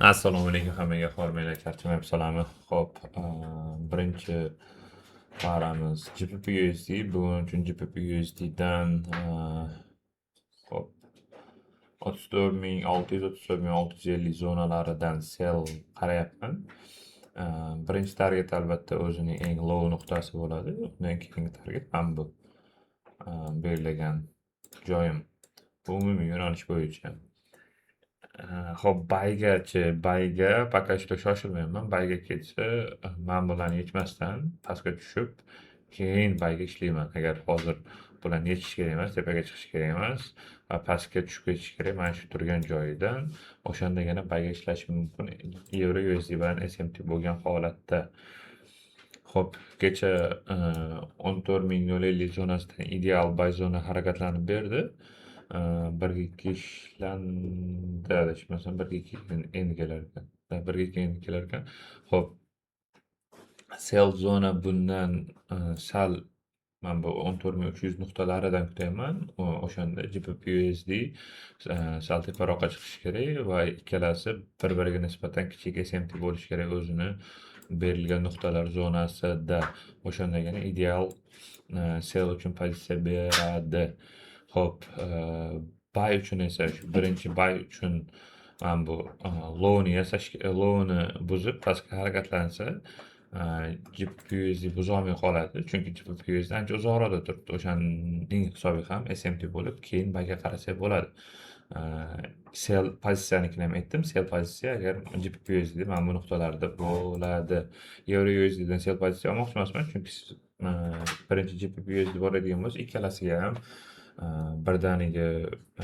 Assalomu alaykum hammaga, hormanglar, charchamayapti salami. Xo'p, birinchi paramiz GBP/USD. Bugun uchun GBP/USD dan xo'p 34,600 zonalaridan sell qarayapman. Birinchi target albatta o'zining eng low nuqtasi bo'ladi. Undan keyingi target mana bu belgilagan joyim. Bu umumiy yo'nalish bo'yicha. Xo'p, bayga пока что shoshilmayapman. Bayga ketsa, men bularni yechmasdan pastga tushib, keyin bayga ishlayman. Agar hozir bularni yechish kerak emas, tepaga chiqish kerak emas va pastga tushib ketish kerak mana shu turgan joyidan, o'shandagina bayga ishlashim mumkin. Euro USD bilan SMT bo'lgan holatda. Xo'p, kecha 14,050 zonasidan ideal bay zona harakatlanib berdi. 1-2 ishlandi adashmasam, 1-2 endi kelar ekan. 1-2 endi kelar ekan. Xo'p, sell zona bundan sal men bu 14,300 nuqtalaridan kutaman. O'shanda GBP/USD sal teparoqqa chiqishi kerak va ikkalasi bir-biriga nisbatan kichik SMT bo'lishi kerak o'zini berilgan nuqtalar zonasida. O'shandagina ideal sell uchun pozitsiya beradi. Xo'p, bay uchun esa shu birinchi bay uchun men bu low'ni buzib pastga harakatlansa, GBP/USD buzolmay qoladi. Chunki GBP/USD ancha uzoqroqda turibdi. O'shaning hisobiga ham SMT bo'lib, keyin bayga qarasak bo'ladi. Sell pozitsiyanikini ham aytdim. Sell pozitsiya agar GBP/USD mana bu nuqtalarda bo'ladi. Euro USDdan sell pozitsiya olmoqchi emasman, chunki birinchi GBP/USD boradigan bo'lsa, ikkalasiga ham birdaniga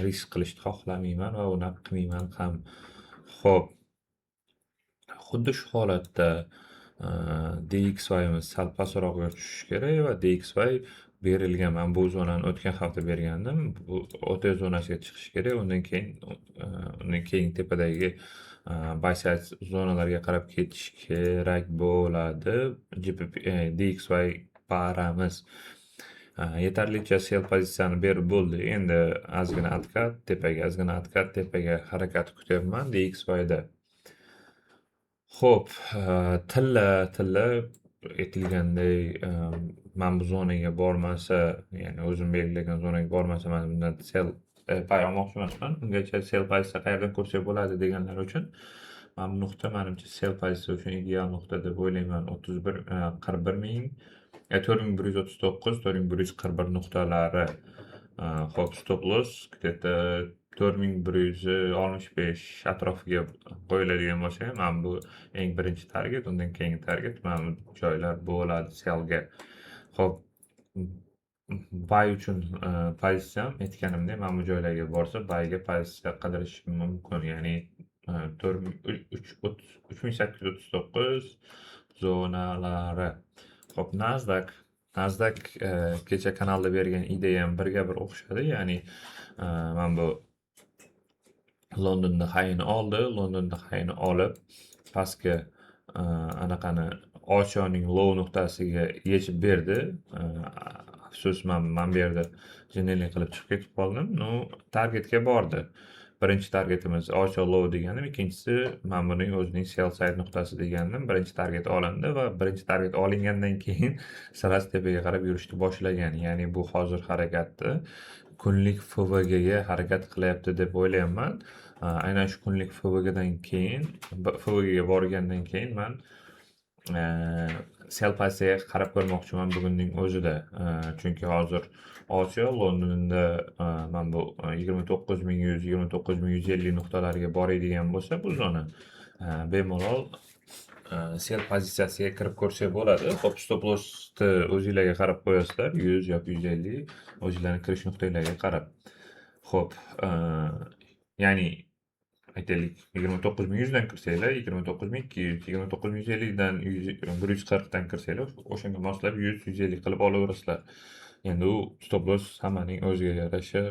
risk qilishni xohlamayman va uni qilmayman ham. Xo'p, xuddi shu holatda DXYimiz sal pastroqqa tushishi kerak va DXY berilgan. Men bu zonani o'tgan hafta bergandim. Bu OT zonasiga chiqishi kerak. Undan keyin tepadagi buy side zonalarga qarab ketish kerak bo'ladi. DXY paramiz yetarlicha sell pozitsiyani berib bo'ldi. Endi ozgina откат tepaga harakat kutyapman DXYda. Xo'p, tilla aytilganday men bu zonaga bormasa, ya'ni o'zim belgilagan zonaga bormasa, men bundan sell pay olmoqchi emasman. Ungacha sell pozitsiya qayerdan ko'rsak bo'ladi deganlar uchun mana bu nuqta menimcha sell pozitsiya uchun ideal nuqta deb o'ylayman. 4139, 4141 nuqtalari. Xo'p, stop loss где-то 4165 atrofiga qo'yiladigan bo'lsa, men bu eng birinchi target, undan keyingi target mana bu joylar bo'ladi sellga. Xo'p, bay uchun pozitsiyam aytganimdek, mana bu joylarga borsa, bayga pozitsiya qidirishim mumkin. Ya'ni 3839 zonalari. Xo'p, Nasdaq kecha kanalda bergan ideyam birga bir o'xshadi. Ya'ni men bu Londonda hayini olib, pastga anaqani Osiyoning low nuqtasiga yechib berdi. Afsus, men bu yerda jinnilik qilib chiqib ketib qoldim. Targetga bordi. Birinchi targetimiz Osiyo low degandim, ikkinchisi men buning o'zining sell side nuqtasi degandim. Birinchi target olindi va birinchi target olingandan keyin sirasi tepaga qarab yurishni boshlagan. Ya'ni bu hozir harakatni kunlik FVGga harakat qilyapti deb o'ylayapman. Aynan shu kunlik FVGga borgandan keyin men sell pozitsiyaga qarab ko'rmoqchiman bugunning o'zida. Chunki hozir Osiyo Londonda men bu 29100, 29150 nuqtalariga boradigan bo'lsa, bu zona bemalol sell pozitsiyasiga kirib ko'rsak bo'ladi. Xo'p, stop lossni o'zingizlarga qarab qo'yasizlar, 100 yoki 150 o'zingizlarning kirish nuqtanglarga qarab. Xo'p, ya'ni aytaylik 29100 dan kirsanglar, 29200, 29150 dan 140 dan kirsanglar, o'shanga moslab 100-150 qilib olaverasizlar. Endi u stop loss hammaning o'ziga yarasha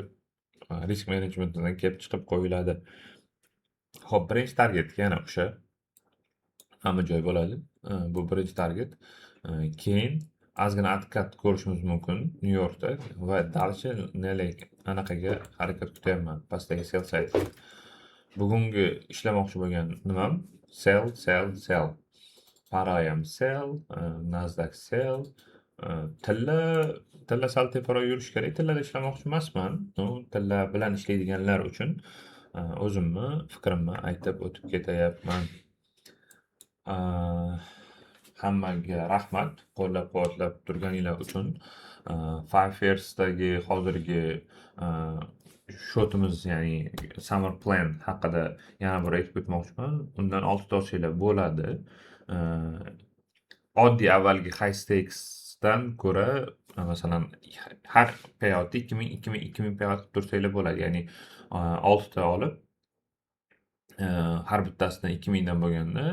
risk menejmentidan kelib chiqib qo'yiladi. Xo'p, birinchi target yana o'sha hamma joy bo'ladi. Bu birinchi target. Keyin ozgina откат ko'rishimiz mumkin New Yorkda va dalchi anaqaga harakat kutyapman, pastdagi sell side. Bugungi ishlamoqchi bo'lgan nimam sell, sell, sell. Parayam sell, Nasdaq sell. Tilla tilla sal teparoq yurishi kerak. Tillada ishlamoqchi emasman. Tilla bilan ishlaydiganlar uchun o'zimni fikrimni aytib o'tib ketayapman. Hammaga rahmat qo'llab-quvvatlab turganinglar uchun. Fiveyears'dagi hozirgi shotimiz, ya'ni summer plan haqida yana bir aytib o'tmoqchiman. Undan oltita olsanglar bo'ladi. Oddiy avvalgi high stakes'dan ko'ra, masalan, har payoutda 2000 payout qilib tursanglar bo'ladi. Ya'ni 6 ta olib, har bittasidan 2000 dan bo'lganda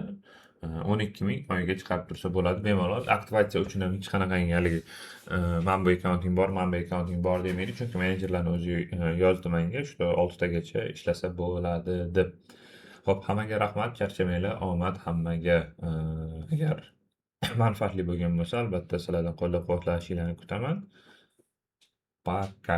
12,000 oyiga chiqarib tursa bo'ladi bemalol. Aktivatsiya uchun ham hech qanaqangi haligi Mambo accounting bor demaydi, chunki menejerlarning o'zi yozdi menga, shu 6 tagacha ishlasa bo'ladi deb. Xo'p, hammaga rahmat, charchamanglar, omad hammaga. Agar manfaatli bo'lgan bo'lsa, albatta sizlardan qo'llab-quvvatlashinglarni kutaman. Пока.